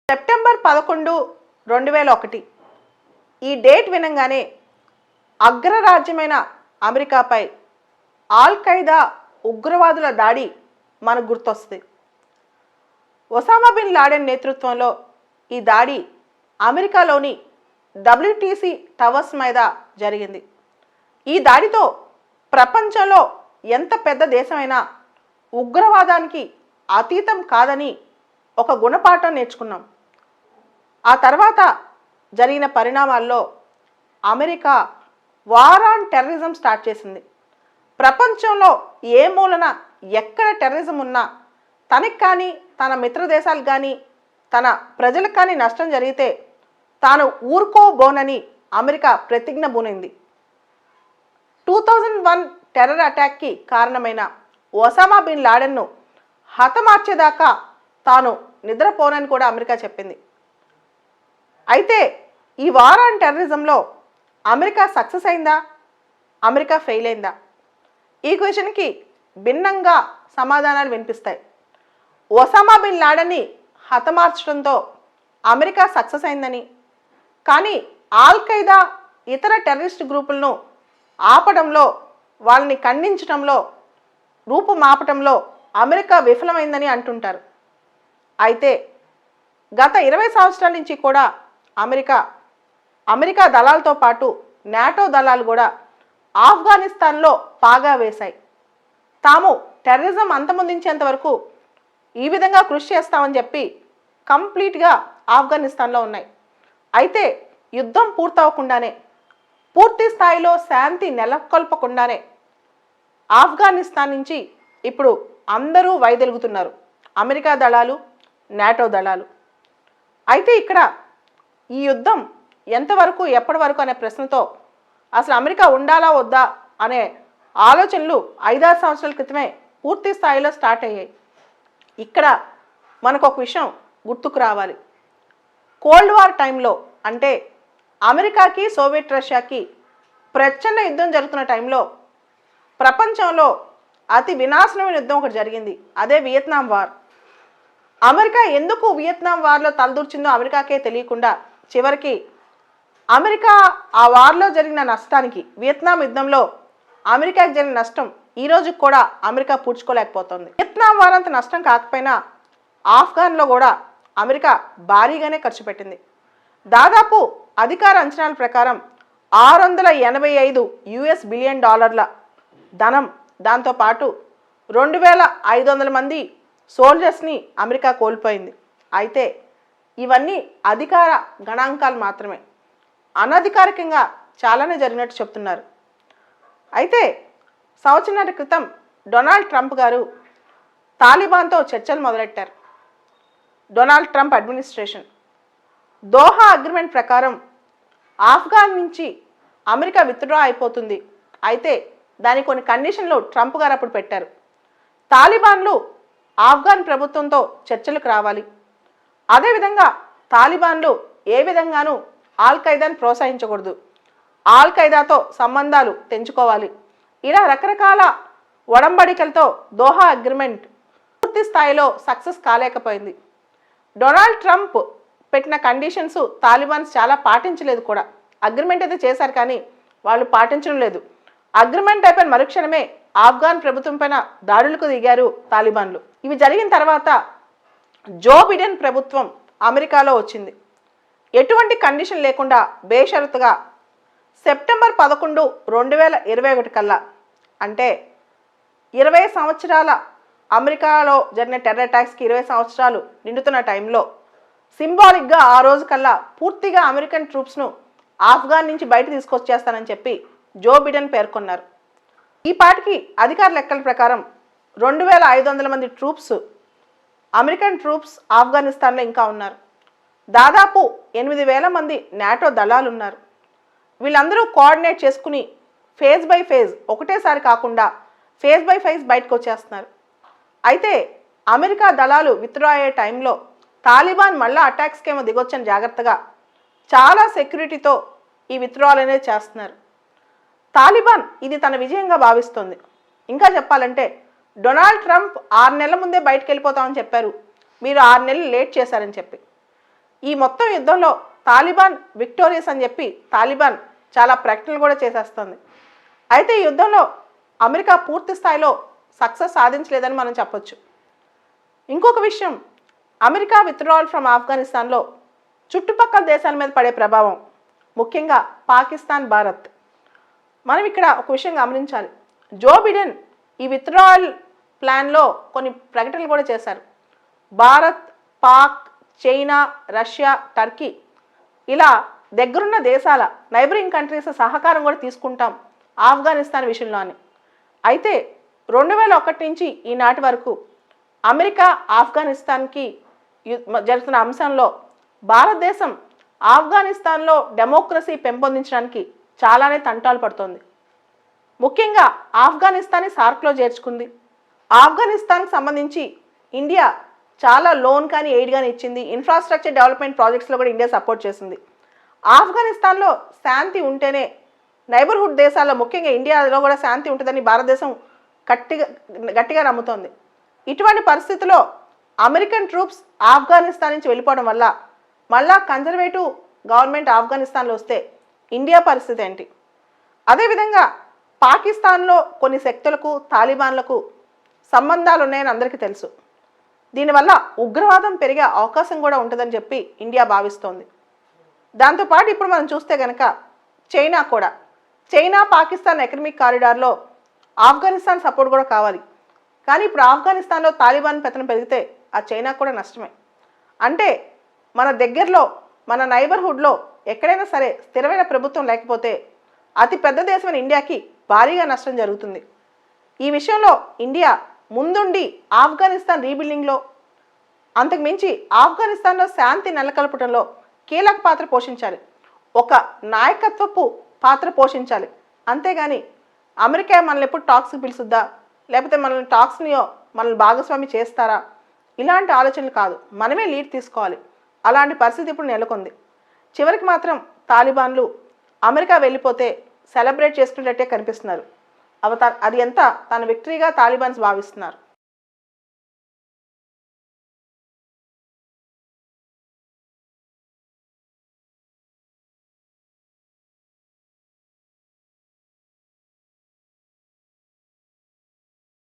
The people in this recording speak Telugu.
సెప్టెంబర్ 11, 2001 ఈ డేట్ వినంగానే అగ్రరాజ్యమైన అమెరికాపై ఆల్ ఖైదా ఉగ్రవాదుల దాడి మనకు గుర్తొస్తుంది. ఒసామా బిన్ లాడెన్ నేతృత్వంలో ఈ దాడి అమెరికాలోని WTC టవర్స్ మీద జరిగింది. ఈ దాడితో ప్రపంచంలో ఎంత పెద్ద దేశమైనా ఉగ్రవాదానికి అతీతం కాదని ఒక గుణపాఠం నేర్చుకున్నాం. ఆ తర్వాత జరిగిన పరిణామాల్లో America war on terrorism start చేసింది. ప్రపంచంలో ఏ మూలన ఎక్కడ టెర్రరిజం ఉన్నా తనకి కానీ తన మిత్ర దేశాలకు కానీ తన ప్రజలకు కానీ నష్టం జరిగితే తాను ఊరుకోబోనని అమెరికా ప్రతిజ్ఞ బూనింది. 2001 టెర్రర్ అటాక్కి కారణమైన ఒసామా బిన్ లాడెన్ను హతమార్చేదాకా తాను నిద్రపోనని కూడా అమెరికా చెప్పింది. అయితే ఈ వార్ ఆన్ టెర్రరిజంలో అమెరికా సక్సెస్ అయిందా, అమెరికా ఫెయిల్ అయిందా? ఈ క్వశ్చన్కి భిన్నంగా సమాధానాలు వినిపిస్తాయి. ఒసామా బిన్ లాడెన్ని హతమార్చడంతో అమెరికా సక్సెస్ అయిందని, కానీ ఆల్ ఖైదా ఇతర టెర్రరిస్ట్ గ్రూపులను ఆపడంలో, వాళ్ళని ఖండించడంలో, రూపుమాపటంలో అమెరికా విఫలమైందని అంటుంటారు. అయితే గత 20 సంవత్సరాల నుంచి కూడా అమెరికా దళాలతో పాటు నాటో దళాలు కూడా ఆఫ్ఘనిస్తాన్లో పాగా వేశాయి. తాము టెర్రరిజం అంతమొందించేంత వరకు ఈ విధంగా కృషి చేస్తామని చెప్పి కంప్లీట్గా ఆఫ్ఘనిస్తాన్లో ఉన్నాయి. అయితే యుద్ధం పూర్తవకుండానే, పూర్తి స్థాయిలో శాంతి నెలకొల్పకుండానే ఆఫ్ఘనిస్తాన్ నుంచి ఇప్పుడు అందరూ వైదొలుగుతున్నారు, అమెరికా దళాలు, నాటో దళాలు. అయితే ఇక్కడ ఈ యుద్ధం ఎంతవరకు, ఎప్పటి వరకు అనే ప్రశ్నతో అసలు అమెరికా ఉండాలా వద్దా అనే ఆలోచనలు 5-6 సంవత్సరాల క్రితమే పూర్తి స్థాయిలో స్టార్ట్ అయ్యాయి. ఇక్కడ మనకు ఒక విషయం గుర్తుకు రావాలి. కోల్డ్ వార్ టైంలో, అంటే అమెరికాకి సోవియట్ రష్యాకి ప్రచండ యుద్ధం జరుగుతున్న టైంలో ప్రపంచంలో అతి వినాశనమైన యుద్ధం ఒకటి జరిగింది. అదే వియత్నాం వార్. అమెరికా ఎందుకు వియత్నాం వార్లో తలదూర్చిందో అమెరికాకే తెలియకుండా చివరికి అమెరికా ఆ వార్లో జరిగిన నష్టానికి, వియత్నాం యుద్ధంలో అమెరికాకి జరిగిన నష్టం ఈ రోజుకి కూడా అమెరికా పూడ్చుకోలేకపోతుంది. వియత్నాం వార్ అంత నష్టం కాకపోయినా ఆఫ్ఘన్లో కూడా అమెరికా భారీగానే ఖర్చు పెట్టింది. దాదాపు అధికార అంచనాల ప్రకారం $685 బిలియన్ ధనం, దాంతోపాటు 2500 మంది సోల్జర్స్ని అమెరికా కోల్పోయింది. అయితే ఇవన్నీ అధికార గణాంకాలు మాత్రమే, అనధికారికంగా చాలానే జరిగినట్టు చెప్తున్నారు. అయితే సంవత్సరాల క్రితం డొనాల్డ్ ట్రంప్ గారు తాలిబాన్తో చర్చలు మొదలెట్టారు. Donald Trump administration Doha agreement ప్రకారం ఆఫ్ఘన్ నుంచి అమెరికా విత్డ్రా అయిపోతుంది. అయితే దానికి కొన్ని కండిషన్లు ట్రంప్ గారు అప్పుడు పెట్టారు. తాలిబాన్లు ఆఫ్ఘన్ ప్రభుత్వంతో చర్చలకు రావాలి, అదేవిధంగా తాలిబాన్లు ఏ విధంగానూ ఆల్ ఖైదాను ప్రోత్సహించకూడదు, ఆల్ ఖైదాతో సంబంధాలు తెంచుకోవాలి. ఇలా రకరకాల ఒడంబడికలతో దోహా అగ్రిమెంట్ పూర్తి స్థాయిలో సక్సెస్ కాలేకపోయింది. డొనాల్డ్ ట్రంప్ పెట్టిన కండిషన్స్ తాలిబాన్స్ చాలా పాటించలేదు కూడా. అగ్రిమెంట్ అయితే చేశారు కానీ వాళ్ళు పాటించడం లేదు. అగ్రిమెంట్ అయిపోయిన మరుక్షణమే ఆఫ్ఘన్ ప్రభుత్వం పైన దాడులకు దిగారు తాలిబాన్లు. ఇవి జరిగిన తర్వాత జో బిడెన్ ప్రభుత్వం అమెరికాలో వచ్చింది. ఎటువంటి కండిషన్ లేకుండా బేషరతుగా సెప్టెంబర్ 11, 2021 కల్లా, అంటే 20 సంవత్సరాల అమెరికాలో జరిగిన టెర్రర్ అటాక్స్కి 20 సంవత్సరాలు నిండుతున్న టైంలో సింబాలిక్గా ఆ రోజు కల్లా పూర్తిగా అమెరికన్ ట్రూప్స్ను ఆఫ్ఘన్ నుంచి బయట తీసుకొచ్చేస్తానని చెప్పి జో బిడెన్ పేర్కొన్నారు. ఈ పాటికి అధికార లెక్కల ప్రకారం 2500 మంది ట్రూప్స్, అమెరికన్ ట్రూప్స్ ఆఫ్ఘనిస్తాన్లో ఇంకా ఉన్నారు. దాదాపు 8000 మంది నాటో దళాలు ఉన్నారు. వీళ్ళందరూ కోఆర్డినేట్ చేసుకుని ఫేజ్ బై ఫేజ్, ఒకటేసారి కాకుండా ఫేజ్ బై ఫేజ్ బయటకు వచ్చేస్తున్నారు. అయితే అమెరికా దళాలు విత్డ్రా అయ్యే టైంలో తాలిబాన్ మళ్ళీ అటాక్స్కి ఏమో దిగొచ్చని జాగ్రత్తగా చాలా సెక్యూరిటీతో ఈ విత్డ్రాల్ అనేది చేస్తున్నారు. తాలిబాన్ ఇది తన విజయంగా భావిస్తుంది. ఇంకా చెప్పాలంటే డొనాల్డ్ ట్రంప్ 6 నెలల ముందే బయటకు వెళ్ళిపోతామని చెప్పారు, మీరు 6 నెలలు లేట్ చేశారని చెప్పి. ఈ మొత్తం యుద్ధంలో తాలిబాన్ విక్టోరియస్ అని చెప్పి తాలిబాన్ చాలా ప్రకటనలు కూడా చేసేస్తుంది. అయితే ఈ యుద్ధంలో అమెరికా పూర్తి స్థాయిలో సక్సెస్ సాధించలేదని మనం చెప్పొచ్చు. ఇంకొక విషయం, అమెరికా విత్డ్రావల్ ఫ్రమ్ ఆఫ్ఘనిస్తాన్లో చుట్టుపక్కల దేశాల మీద పడే ప్రభావం, ముఖ్యంగా పాకిస్తాన్, భారత్. మనం ఇక్కడ ఒక విషయం గమనించాలి. జో బిడెన్ ఈ విత్డ్రావల్ ప్లాన్లో కొన్ని ప్రకటనలు కూడా చేశారు. Bharat, Pak, China, Russia, Turkey ఇలా దగ్గరున్న దేశాల నైబరింగ్ కంట్రీస్ సహకారం కూడా తీసుకుంటాం ఆఫ్ఘనిస్తాన్ విషయంలో అని. అయితే 2001 నుంచి ఈనాటి వరకు అమెరికా ఆఫ్ఘనిస్తాన్కి జరుగుతున్న అంశంలో భారతదేశం ఆఫ్ఘనిస్తాన్లో డెమోక్రసీ పెంపొందించడానికి చాలానే తంటాలు పడుతోంది. ముఖ్యంగా ఆఫ్ఘనిస్తాన్ని సార్క్లో చేర్చుకుంది. ఆఫ్ఘనిస్తాన్కి సంబంధించి ఇండియా చాలా లోన్ కానీ ఎయిడ్ కానీ ఇచ్చింది. ఇన్ఫ్రాస్ట్రక్చర్ డెవలప్మెంట్ ప్రాజెక్ట్స్లో కూడా ఇండియా సపోర్ట్ చేసింది. ఆఫ్ఘనిస్తాన్లో శాంతి ఉంటేనే నైబర్హుడ్ దేశాల్లో ముఖ్యంగా ఇండియాలో కూడా శాంతి ఉంటుందని భారతదేశం గట్టిగా నమ్ముతోంది. ఇటువంటి పరిస్థితుల్లో అమెరికన్ ట్రూప్స్ ఆఫ్ఘనిస్తాన్ నుంచి వెళ్ళిపోవడం వల్ల మళ్ళా కన్జర్వేటివ్ గవర్నమెంట్ ఆఫ్ఘనిస్తాన్లో వస్తే ఇండియా పరిస్థితి ఏంటి? అదేవిధంగా పాకిస్తాన్లో కొన్ని శక్తులకు తాలిబాన్లకు సంబంధాలు ఉన్నాయని అందరికీ తెలుసు. దీనివల్ల ఉగ్రవాదం పెరిగే అవకాశం కూడా ఉంటుందని చెప్పి ఇండియా భావిస్తోంది. దాంతోపాటు ఇప్పుడు మనం చూస్తే కనుక చైనా కూడా, చైనా పాకిస్తాన్ ఎకనమిక్ కారిడార్లో ఆఫ్ఘనిస్తాన్ సపోర్ట్ కూడా కావాలి. కానీ ఇప్పుడు ఆఫ్ఘనిస్తాన్లో తాలిబాన్ పెత్తనం పెరిగితే ఆ చైనా కూడా నష్టమే. అంటే మన దగ్గరలో మన నైబర్హుడ్లో ఎక్కడైనా సరే స్థిరమైన ప్రభుత్వం లేకపోతే అతి పెద్ద దేశమైన ఇండియాకి భారీగా నష్టం జరుగుతుంది. ఈ విషయంలో ఇండియా ముందుండి ఆఫ్ఘనిస్తాన్ రీబిల్డింగ్లో, అంతకుమించి ఆఫ్ఘనిస్తాన్లో శాంతి నెలకొల్పడంలో కీలక పాత్ర పోషించాలి. ఒక నాయకత్వపు పాత్ర పోషించాలి. అంతేగాని అమెరికా మనల్ని ఎప్పుడు టాక్స్కి పిలుస్తుందా, లేకపోతే మనల్ని మనల్ని భాగస్వామి చేస్తారా, ఇలాంటి ఆలోచనలు కాదు. మనమే లీడ్ తీసుకోవాలి. అలాంటి పరిస్థితి ఇప్పుడు నెలకొంది. చివరికి మాత్రం తాలిబాన్లు అమెరికా వెళ్ళిపోతే సెలబ్రేట్ చేసుకునేటట్టే కనిపిస్తున్నారు. అది ఎంత తన విక్టరీగా తాలిబాన్స్ భావిస్తున్నారు.